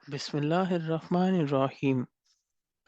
बिस्मिल्लाहिर्रहमानिर्रहीम।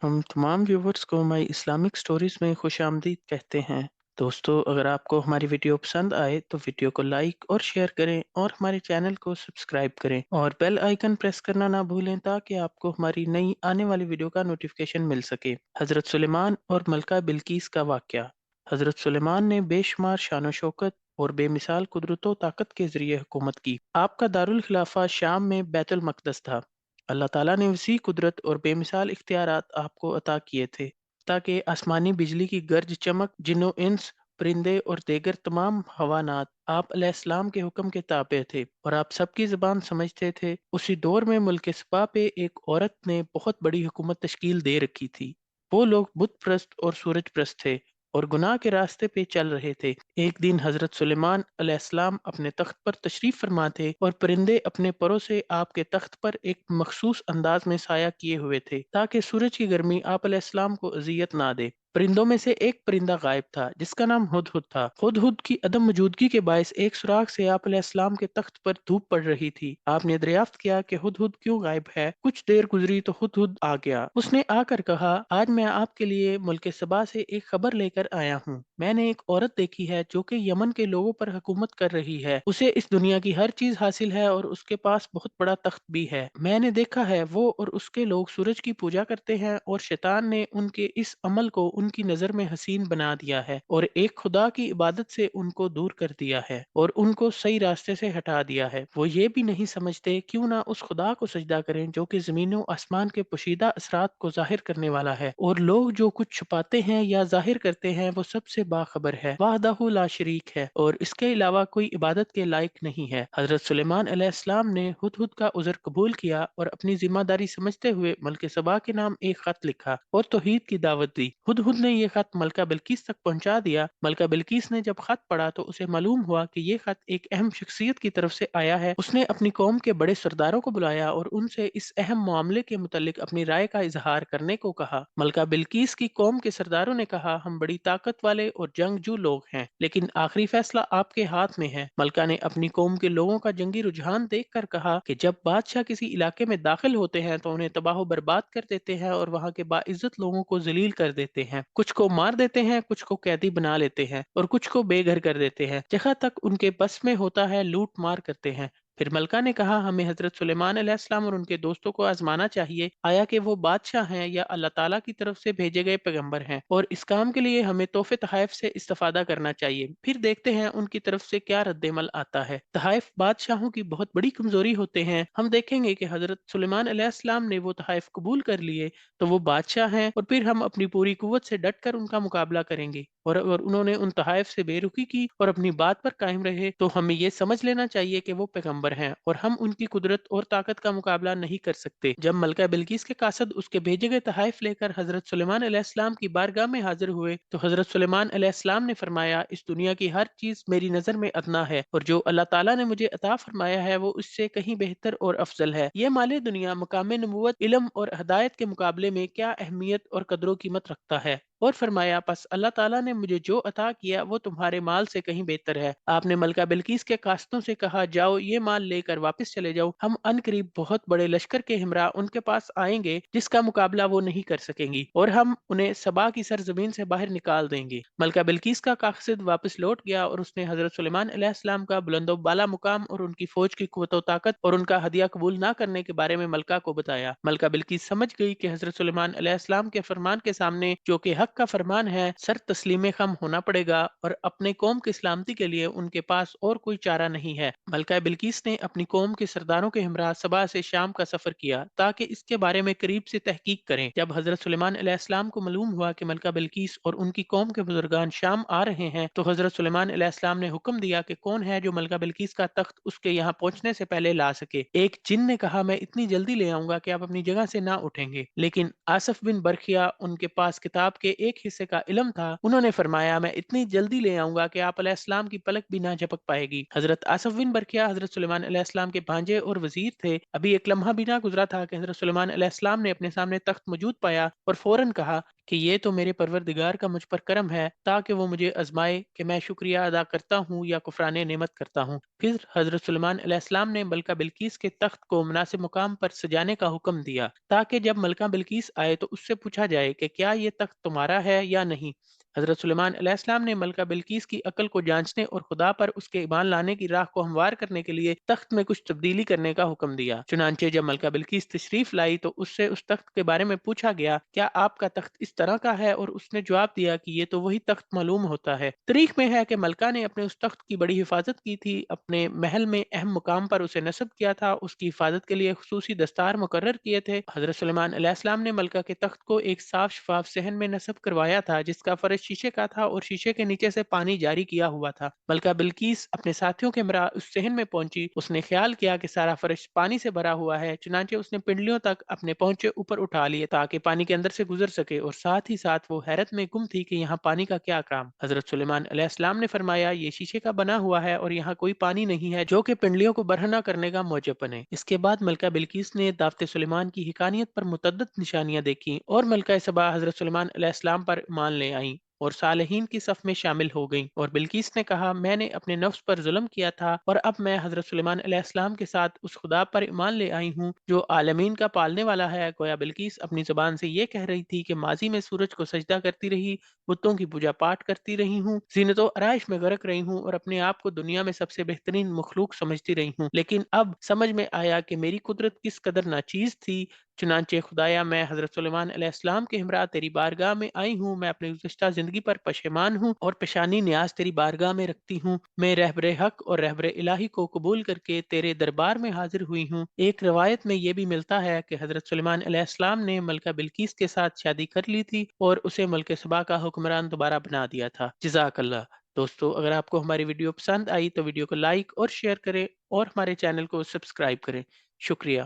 हम तमाम व्यूवर्स को हमारी इस्लामिक स्टोरीज में खुश आमदीद कहते हैं। दोस्तों, अगर आपको हमारी वीडियो पसंद आए तो वीडियो को लाइक और शेयर करें और हमारे चैनल को सब्सक्राइब करें और बेल आइकन प्रेस करना ना भूलें ताकि आपको हमारी नई आने वाली वीडियो का नोटिफिकेशन मिल सके। हज़रत सुलेमान और मलका बिल्कीस का वाक़या। हज़रत सुलेमान ने बेशुमार शान शौकत और बेमिसाल कुदरत व ताकत के जरिए हुकूमत की। आपका दारुल खिलाफा शाम में बैतुल मक़दस था। अल्लाह ताला ने वसी कुदरत और बेमिसाल इख्तियारात आपको अता किए थे ताकि आसमानी बिजली की गर्ज चमक, जिन्नो इंस, परिंदे और देगर तमाम हवानात आप अलैहिस्सलाम के हुक्म के ताबे थे और आप सबकी ज़बान समझते थे। उसी दौर में मुल्क सबा पे एक औरत ने बहुत बड़ी हुकूमत तश्कील दे रखी थी। वो लोग बुत प्रस्त और सूरज प्रस्त थे और गुनाह के रास्ते पे चल रहे थे। एक दिन हजरत सुलेमान अलैहिस्सलाम अपने तख्त पर तशरीफ फरमा थे और परिंदे अपने परों से आपके तख्त पर एक मखसूस अंदाज में साया किए हुए थे ताकि सूरज की गर्मी आप अलैहिस्सलाम को अजियत ना दे। परिंदों में से एक परिंदा गायब था जिसका नाम हुदहुद था। हुदहुद की अदम मौजूदगी के बायस एक सुराग से आप अलैहिस्सलाम के तख्त पर धूप पड़ रही थी। आपने दरियाफ्त किया कि हुदहुद क्यों गायब है। कुछ देर गुजरी तो हुदहुद आ गया। उसने आकर कहा, आज मैं आपके लिए मुल्क सबा से एक खबर लेकर आया हूँ। मैंने एक औरत देखी है जो कि यमन के लोगों पर हुकूमत कर रही है। उसे इस दुनिया की हर चीज हासिल है और उसके पास बहुत बड़ा तख्त भी है। मैंने देखा है वो और उसके लोग सूरज की पूजा करते हैं और शैतान ने उनके इस अमल को उनकी नजर में हसीन बना दिया है और एक खुदा की इबादत से उनको दूर कर दिया है और उनको सही रास्ते से हटा दिया है। वो ये भी नहीं समझते क्यों ना उस खुदा को सजदा करें जो कि जमीनों आसमान के पोशीदा असरात को जाहिर करने वाला है और लोग जो कुछ छुपाते हैं या जाहिर करते हैं वो सबसे बाखबर है। वाहदहू ला शरीक है और इसके अलावा कोई इबादत के लायक नहीं है। हजरत सुलेमान अलैहिस्सलाम ने हुदहुद का उज़र कबूल किया और अपनी जिम्मेदारी समझते हुए मलके सबा के नाम एक खत लिखा और तौहीद की दावत दी। हुदहुद ने यह खत मलका बिल्किस तक पहुंचा दिया। मलका बिल्किस ने जब खत पढ़ा तो उसे मालूम हुआ कि यह खत एक अहम शख्सियत की तरफ से आया है। उसने अपनी कौम के बड़े सरदारों को बुलाया और उनसे इस अहम मामले के मुतालिक अपनी राय का इजहार करने को कहा। मलका बिल्किस की कौम के सरदारों ने कहा, हम बड़ी ताकत वाले और जंगजू लोग हैं, लेकिन आखिरी फैसला आपके हाथ में है। मलका ने अपनी कौम के लोगों का जंगी रुझान देखकर कहा कि जब बादशाह किसी इलाके में दाखिल होते हैं तो उन्हें तबाह बर्बाद कर देते हैं और वहां के बाइज्जत लोगों को जलील कर देते हैं। कुछ को मार देते हैं, कुछ को कैदी बना लेते हैं और कुछ को बेघर कर देते हैं। जहां तक उनके बस में होता है लूट मार करते हैं। फिर मलका ने कहा, हमें हजरत सुलेमान अलैहिस्सलाम और उनके दोस्तों को आजमाना चाहिए, आया कि वो बादशाह हैं या अल्लाह ताला की तरफ से भेजे गए पैगंबर हैं, और इस काम के लिए हमें तोहफे तहाइफ से इस्तेफादा करना चाहिए। फिर देखते हैं उनकी तरफ से क्या रद्देमल आता है। तहाइफ बादशाहों की बहुत बड़ी कमजोरी होते हैं। हम देखेंगे कि हजरत सुलेमान अलैहिस्सलाम ने वो तहाइफ कबूल कर लिए तो वो बादशाह हैं और फिर हम अपनी पूरी कुव्वत से डट कर उनका मुकाबला करेंगे। और अगर उन्होंने उन तहाइफ से बेरुखी की और अपनी बात पर कायम रहे तो हमें ये समझ लेना चाहिए कि वो पैगंबर हैं और हम उनकी कुदरत और ताकत का मुकाबला नहीं कर सकते। जब मलका बिल्किस के कासद उसके भेजे गए तहाइफ लेकर हजरत सुलेमान अलैहिस्सलाम की बारगाह में हाजिर हुए तो हजरत सुलेमान अलैहिस्सलाम ने फरमाया, इस दुनिया की हर चीज मेरी नजर में अदना है और जो अल्लाह ताला ने मुझे अता फरमाया है वो उससे कहीं बेहतर और अफजल है। ये माले दुनिया मकाम नबूवत, इल्म और हदायत के मुकाबले में क्या अहमियत और कदरों कीमत रखता है। और फरमाया, बस अल्लाह ताला ने मुझे जो अता किया वो तुम्हारे माल से कहीं बेहतर है। आपने मलका बिल्किस के कास्तों से कहा, जाओ ये माल लेकर वापस चले जाओ, हम अनकरीब बहुत बड़े लश्कर के हमरा उनके पास आएंगे जिसका मुकाबला वो नहीं कर सकेंगी और हम उन्हें सबा की सरजमीन से बाहर निकाल देंगे। मलका बिल्किस का कासिद वापस लौट गया और उसने हजरत सुलेमान अलैहिस्सलाम का बुलंदो बाला मुकाम और उनकी फौज की कुव्वत ताकत और उनका हदिया कबूल ना करने के बारे में मलका को बताया। मलका बिल्किस समझ गई कि हजरत सुलेमान अलैहिस्सलाम के फरमान के सामने, जो कि हक का फरमान है, सर तस्लीम खम होना पड़ेगा और अपने कौम की सलामती के लिए उनके पास और कोई चारा नहीं है। मलका बिल्किस ने अपनी कौम के सरदारों के हमरा सबा से शाम का सफर किया ताकि इसके बारे में करीब से तहकीक करें। जब हजरत सुलेमान अलैहिस्सलाम को मालूम हुआ कि मलका बिल्किस और उनकी कौम के बुजुर्गान शाम आ रहे हैं तो हजरत सुलेमान अलैहिस्सलाम ने हुक्म दिया कि कौन है जो मलका बिल्किस का तख्त उसके यहाँ पहुंचने से पहले ला सके। एक जिन ने कहा, मैं इतनी जल्दी ले आऊंगा कि आप अपनी जगह से ना उठेंगे। लेकिन आसफ बिन बरखिया, उनके पास किताब के एक हिस्से का इल्म था, उन्होंने फरमाया, मैं इतनी जल्दी ले आऊंगा कि आप अलैहिस्सलाम की पलक भी ना झपक पाएगी। हजरत आसफ बिन बरखिया हजरत सुलेमान अलैहिस्सलाम के भांजे और वजीर थे। अभी एक लम्हा भी ना गुजरा था कि हजरत सुलेमान अलैहिस्सलाम ने अपने सामने तख्त मौजूद पाया और फौरन कहा کہ یہ تو میرے پروردگار کا مجھ پر کرم ہے تاکہ وہ مجھے آزمائے کہ میں شکریہ ادا کرتا ہوں یا کفران نعمت کرتا ہوں۔ پھر حضرت سلیمان علیہ السلام نے ملکہ بلقیس کے تخت کو مناسب مقام پر سجانے کا حکم دیا تاکہ جب ملکہ بلقیس آئے تو اس سے پوچھا جائے کہ کیا یہ تخت تمہارا ہے یا نہیں۔ حضرت سلیمان علیہ السلام نے ملکہ بلقیس کی عقل کو جانچنے اور خدا پر اس کے ایمان لانے کی راہ کو ہموار کرنے کے لیے تخت میں کچھ تبدیلی کرنے کا حکم دیا۔ چنانچہ جب ملکہ بلقیس تشریف لائی تو اس سے اس تخت کے بارے میں پوچھا گیا، کیا آپ کا تخت اس طرح کا ہے؟ اور اس نے جواب دیا کہ یہ تو وہی تخت معلوم ہوتا ہے۔ تاریخ میں ہے کہ ملکہ نے اپنے اس تخت کی بڑی حفاظت کی تھی، اپنے محل میں اہم مقام پر اسے نصب کیا تھا، اس کی حفاظت کے لیے خصوصی دستار مقرر کیے تھے۔ حضرت سلیمان علیہ السلام نے ملکہ کے تخت کو ایک صاف شفاف صحن میں نصب کروایا تھا جس کا فرش شیشے کا تھا اور شیشے کے نیچے سے پانی جاری کیا ہوا تھا۔ ملکہ بلقیس اپنے ساتھیوں کے ہمراہ اس صحن میں پہنچی۔ اس نے خیال کیا کہ سارا فرش پانی سے بھرا ہوا ہے، چنانچہ اس نے پنڈلیوں تک اپنے پہنچے اوپر اٹھا لیے تاکہ پانی کے اندر سے گزر سکے، اور ساتھ ہی ساتھ وہ حیرت میں گم تھی کہ یہاں پانی کا کیا کام۔ حضرت سلیمان علیہ السلام نے فرمایا، یہ شیشے کا بنا ہوا ہے اور یہاں کوئی پانی نہیں ہے جو کہ پنڈلیوں کو برہنہ کرنے کا موجب بنے۔ اس کے بعد ملکہ بلقیس نے دعوت سلیمان کی حقانیت پر متعدد نشانیاں دیکھی اور ملکہ سبا حضرت سلیمان علیہ السلام پر ایمان لے آئیں اور صالحین کی صف میں شامل ہو گئیں۔ اور بلقیس نے کہا، میں نے اپنے نفس پر ظلم کیا تھا اور اب میں حضرت سلیمان علیہ السلام کے ساتھ اس خدا پر ایمان لے آئی ہوں جو عالمین کا پالنے والا ہے۔ گویا بلقیس اپنی زبان سے یہ کہہ رہی تھی کہ ماضی میں سورج کو سجدہ کرتی رہی، بتوں کی پوجا پاٹ کرتی رہی ہوں، زینت و آرائش میں غرق رہی ہوں اور اپنے آپ کو دنیا میں سب سے بہترین مخلوق سمجھتی رہی ہوں، لیکن اب سمجھ میں آیا کہ میری قدرت کس قدر ناچیز تھی۔ چنانچہ خدایا، میں حضرت سلیمان علیہ السلام کے ہمراہ تیری بارگاہ میں آئی ہوں، میں اپنی گزشتہ زندگی پر پشیمان ہوں اور پیشانی نیاز تیری بارگاہ میں رکھتی ہوں۔ میں رہبر حق اور رہبر الہی کو قبول کر کے تیرے دربار میں حاضر ہوئی ہوں۔ ایک روایت میں یہ بھی ملتا ہے کہ حضرت سلیمان علیہ السلام نے ملکہ بلقیس کے ساتھ شادی کر لی تھی اور اسے ملک سبا کا حکمران دوبارہ بنا دیا تھا۔ جزاک اللہ۔ دوستو، اگر آپ کو ہماری ویڈیو پسند آئی تو ویڈیو کو لائک اور شیئر کریں اور ہمارے چینل کو سبسکرائب کریں۔ شکریہ۔